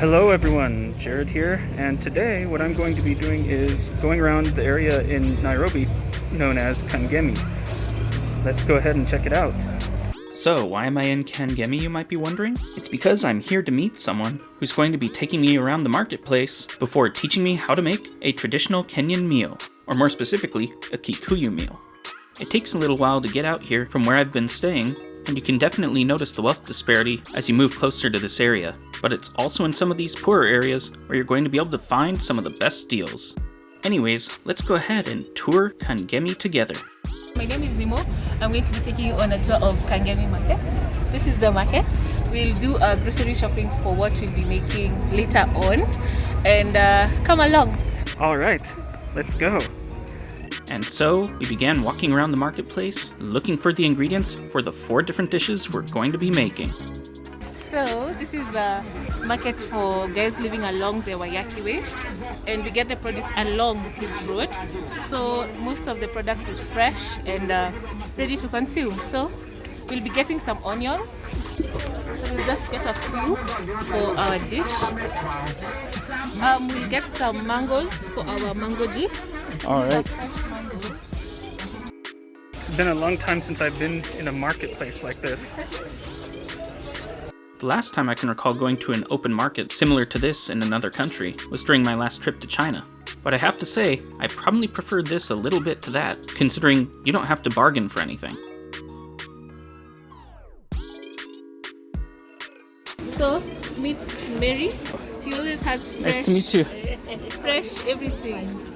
Hello everyone, Jared here, and today what I'm going to be doing is going around the area in Nairobi known as Kangemi. Let's go ahead and check it out. So, why am I in Kangemi, you might be wondering? It's because I'm here to meet someone who's going to be taking me around the marketplace before teaching me how to make a traditional Kenyan meal, or more specifically, a Kikuyu meal. It takes a little while to get out here from where I've been staying, and you can definitely notice the wealth disparity as you move closer to this area, but it's also in some of these poorer areas where you're going to be able to find some of the best deals. Anyways, let's go ahead and tour Kangemi together. My name is Nimoh. I'm going to be taking you on a tour of Kangemi market. This is the market. We'll do a grocery shopping for what we'll be making later on, and come along. Alright, let's go. And so, we began walking around the marketplace, looking for the ingredients for the 4 different dishes we're going to be making. So, this is the market for guys living along the Wayaki Way, and we get the produce along this road. So, most of the products is fresh and ready to consume. So, we'll be getting some onion. So, we'll just get a few for our dish. We'll get some mangoes for our mango juice. Alright. It's been a long time since I've been in a marketplace like this. The last time I can recall going to an open market similar to this in another country was during my last trip to China. But I have to say, I probably prefer this a little bit to that, considering you don't have to bargain for anything. So, meet Mary. She always has fresh, Nice to meet you. fresh everything.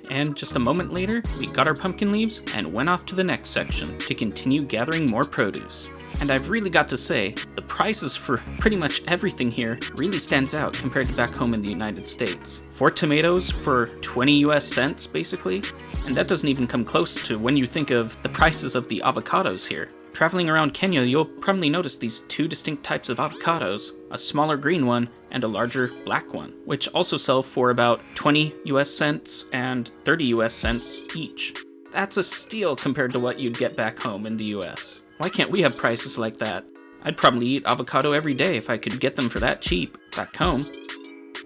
And just a moment later, we got our pumpkin leaves and went off to the next section to continue gathering more produce. And I've really got to say, the prices for pretty much everything here really stands out compared to back home in the United States. 4 tomatoes for 20 US cents, basically. And that doesn't even come close to when you think of the prices of the avocados here. Traveling around Kenya, you'll probably notice these 2 distinct types of avocados, a smaller green one and a larger black one, which also sell for about 20 US cents and 30 US cents each. That's a steal compared to what you'd get back home in the US. Why can't we have prices like that? I'd probably eat avocado every day if I could get them for that cheap back home.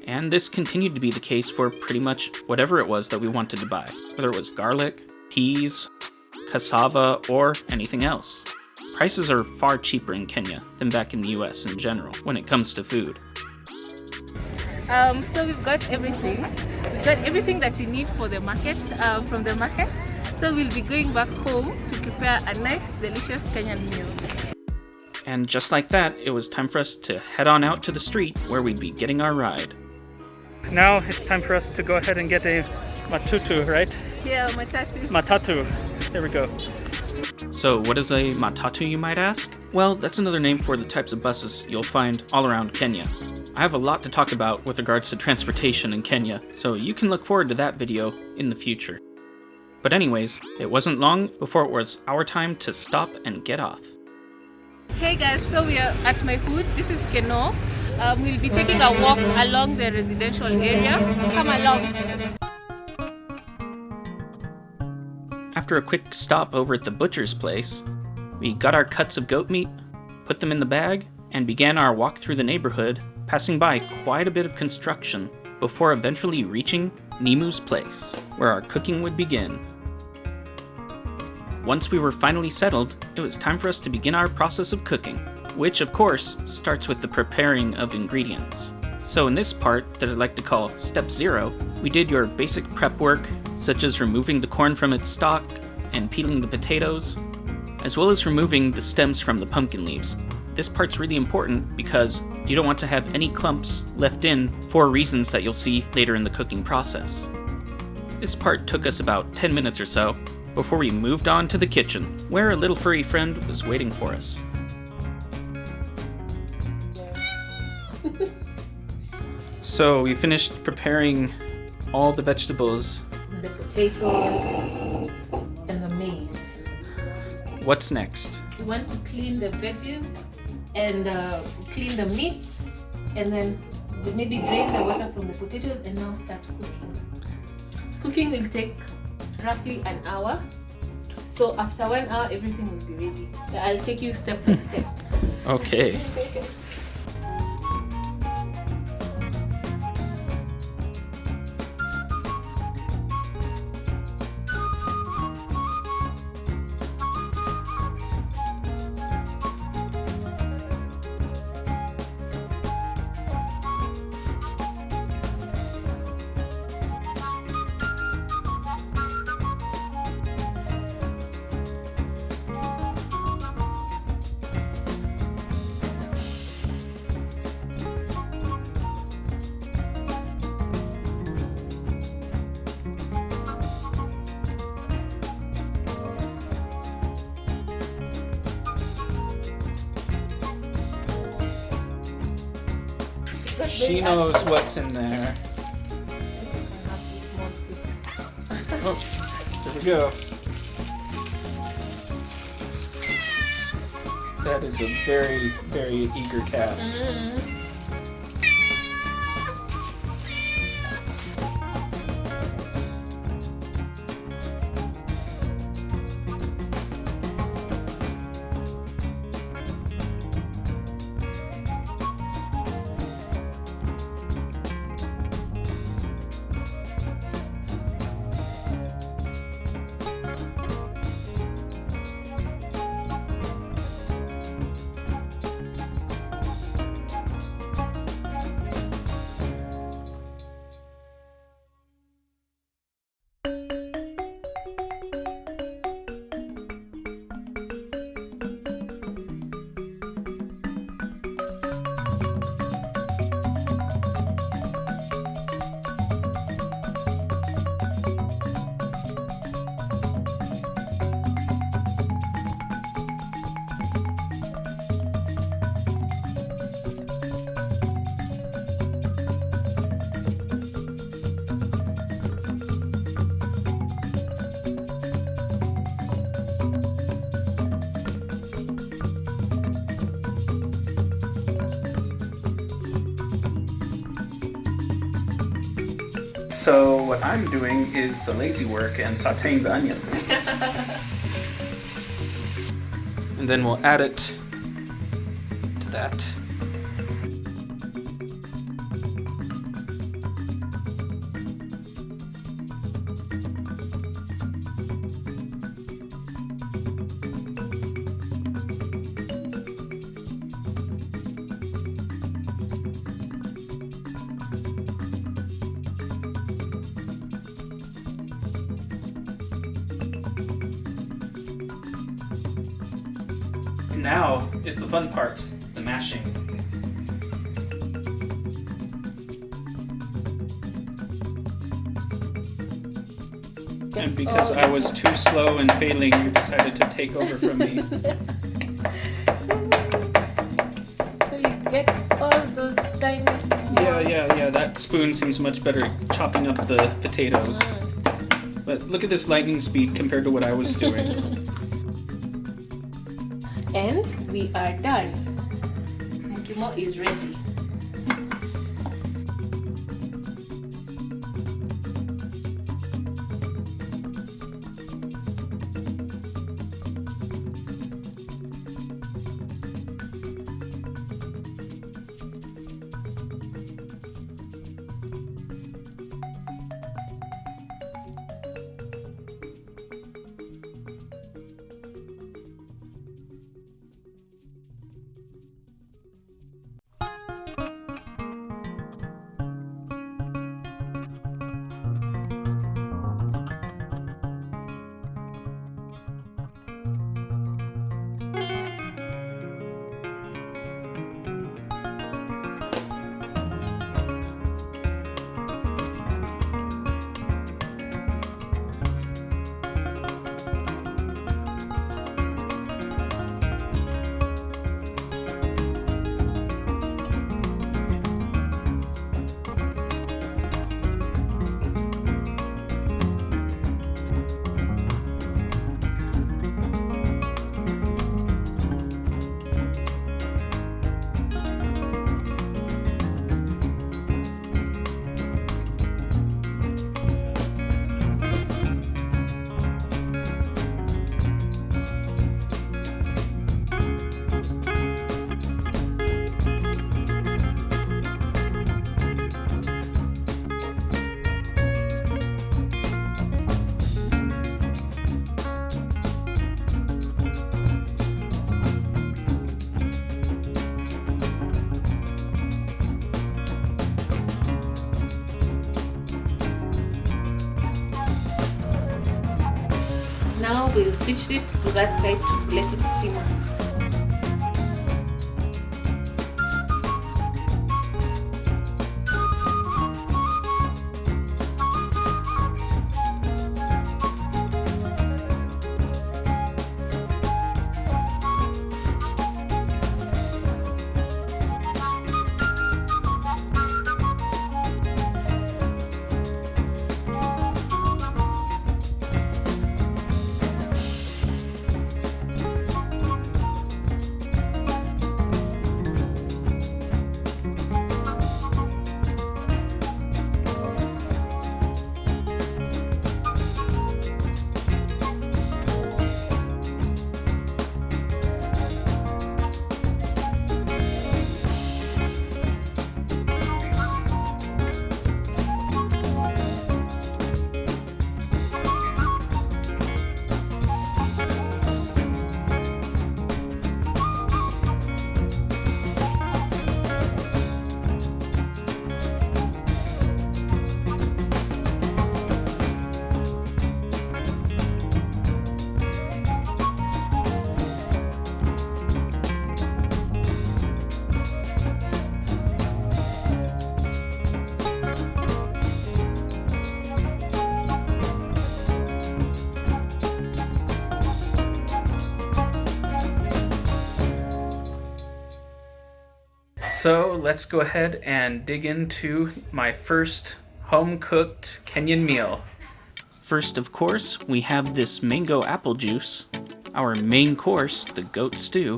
And this continued to be the case for pretty much whatever it was that we wanted to buy, whether it was garlic, peas, cassava, or anything else. Prices are far cheaper in Kenya than back in the US in general when it comes to food. So we've got everything. We've got everything that you need for the market, from the market. So we'll be going back home to prepare a nice, delicious Kenyan meal. And just like that, it was time for us to head on out to the street where we'd be getting our ride. Now it's time for us to go ahead and get a matutu, right? Yeah, matatu. Matatu. There we go. So what is a matatu, you might ask? Well, that's another name for the types of buses you'll find all around Kenya. I have a lot to talk about with regards to transportation in Kenya, so you can look forward to that video in the future. But anyways, it wasn't long before it was our time to stop and get off. Hey guys, so we are at my hood. This is Nimoh. We'll be taking a walk along the residential area. Come along. After a quick stop over at the butcher's place, we got our cuts of goat meat, put them in the bag, and began our walk through the neighborhood, passing by quite a bit of construction before eventually reaching Nimoh's place, where our cooking would begin. Once we were finally settled, it was time for us to begin our process of cooking, which of course starts with the preparing of ingredients. So in this part that I'd like to call Step 0, we did your basic prep work, such as removing the corn from its stalk and peeling the potatoes, as well as removing the stems from the pumpkin leaves. This part's really important because you don't want to have any clumps left in for reasons that you'll see later in the cooking process. This part took us about 10 minutes or so before we moved on to the kitchen, where a little furry friend was waiting for us. So we finished preparing all the vegetables. The potatoes and the maize. What's next? We want to clean the veggies and clean the meat, and then maybe drain the water from the potatoes and now start cooking. Cooking will take roughly an hour. So after 1 hour, everything will be ready. I'll take you step by step. Okay. She knows what's in there. I have this small piece. Oh, there we go. That is a very, very eager cat. So what I'm doing is the lazy work and sauteing the onion. And then we'll add it to that. Now is the fun part, the mashing. And because I was too slow and failing, you decided to take over from me. So you get all those tiny small... Yeah, that spoon seems much better at chopping up the potatoes. But look at this lightning speed compared to what I was doing. And we are done. Nimoh is ready. Now we'll switch it to that side to let it simmer. So let's go ahead and dig into my first home-cooked Kenyan meal. First, of course, we have this mango apple juice, our main course, the goat stew,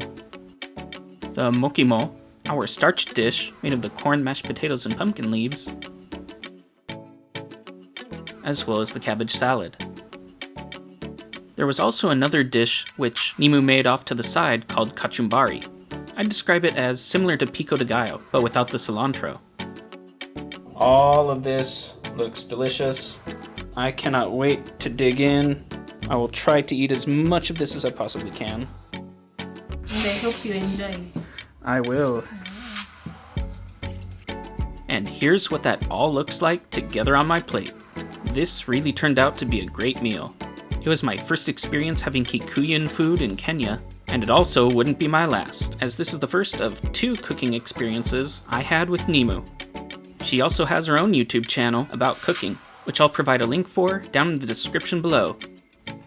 the mokimo, our starch dish made of the corn, mashed potatoes, and pumpkin leaves, as well as the cabbage salad. There was also another dish which Nimoh made off to the side called kachumbari. I'd describe it as similar to pico de gallo, but without the cilantro. All of this looks delicious. I cannot wait to dig in. I will try to eat as much of this as I possibly can. And I hope you enjoy it. I will. And here's what that all looks like together on my plate. This really turned out to be a great meal. It was my first experience having Kikuyan food in Kenya, and it also wouldn't be my last, as this is the first of 2 cooking experiences I had with Nimoh. She also has her own YouTube channel about cooking, which I'll provide a link for down in the description below.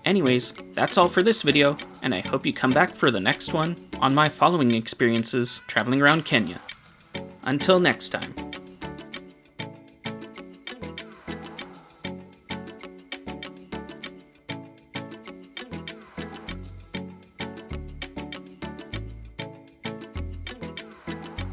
Anyways, that's all for this video, and I hope you come back for the next one on my following experiences traveling around Kenya. Until next time.